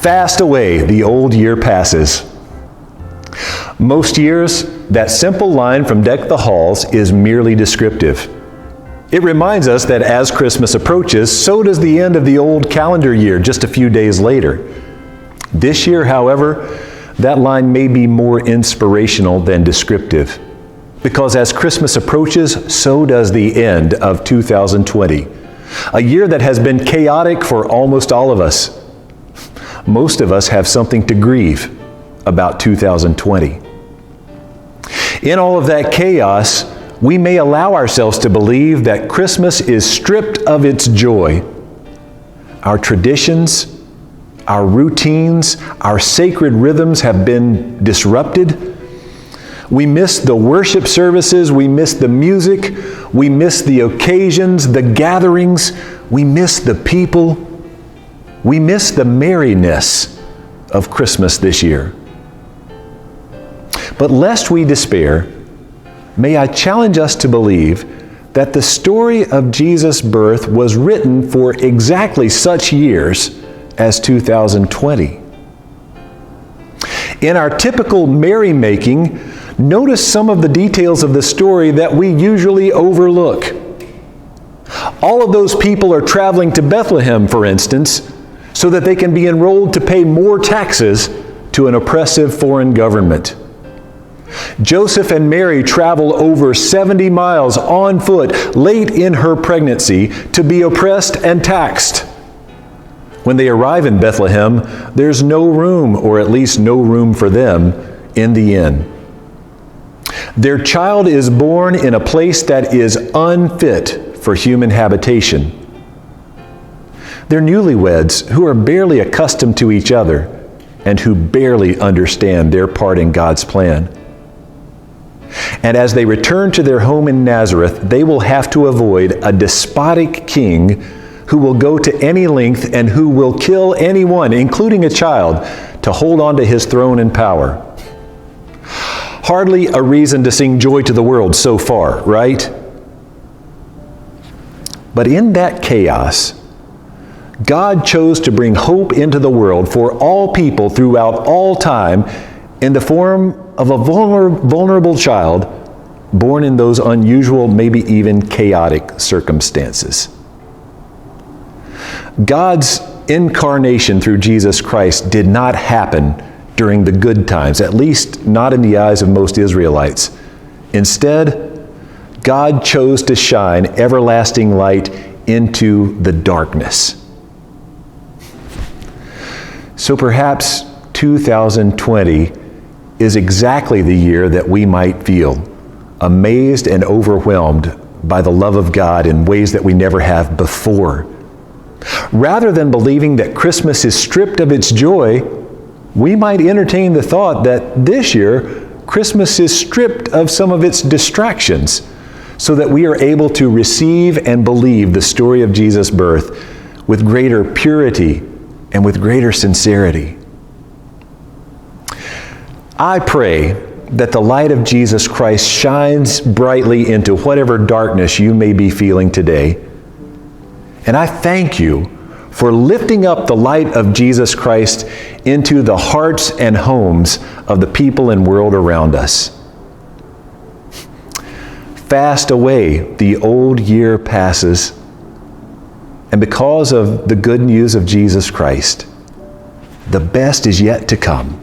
Fast away the old year passes. Most years, that simple line from Deck the Halls is merely descriptive. It reminds us that as Christmas approaches, so does the end of the old calendar year just a few days later. This year, however, that line may be more inspirational than descriptive, because as Christmas approaches, so does the end of 2020, a year that has been chaotic for almost all of us. Most of us have something to grieve about 2020. In all of that chaos, we may allow ourselves to believe that Christmas is stripped of its joy. Our traditions, our routines, our sacred rhythms have been disrupted. We miss the worship services, we miss the music, we miss the occasions, the gatherings, we miss the people, we miss the merriness of Christmas this year. But lest we despair, may I challenge us to believe that the story of Jesus' birth was written for exactly such years as 2020. In our typical merrymaking, notice some of the details of the story that we usually overlook. All of those people are traveling to Bethlehem, for instance, so that they can be enrolled to pay more taxes to an oppressive foreign government. Joseph and Mary travel over 70 miles on foot late in her pregnancy to be oppressed and taxed. When they arrive in Bethlehem, there's no room, or at least no room for them, in the inn. Their child is born in a place that is unfit for human habitation. They're newlyweds who are barely accustomed to each other and who barely understand their part in God's plan. And as they return to their home in Nazareth, they will have to avoid a despotic king who will go to any length and who will kill anyone, including a child, to hold on to his throne and power. Hardly a reason to sing joy to the world so far, right? But in that chaos, God chose to bring hope into the world for all people throughout all time in the form of a vulnerable child born in those unusual, maybe even chaotic circumstances. God's incarnation through Jesus Christ did not happen during the good times, at least not in the eyes of most Israelites. Instead, God chose to shine everlasting light into the darkness. So perhaps 2020 is exactly the year that we might feel amazed and overwhelmed by the love of God in ways that we never have before. Rather than believing that Christmas is stripped of its joy, we might entertain the thought that this year, Christmas is stripped of some of its distractions so that we are able to receive and believe the story of Jesus' birth with greater purity and with greater sincerity. I pray that the light of Jesus Christ shines brightly into whatever darkness you may be feeling today. And I thank you for lifting up the light of Jesus Christ into the hearts and homes of the people and world around us. Fast away the old year passes, and because of the good news of Jesus Christ, the best is yet to come.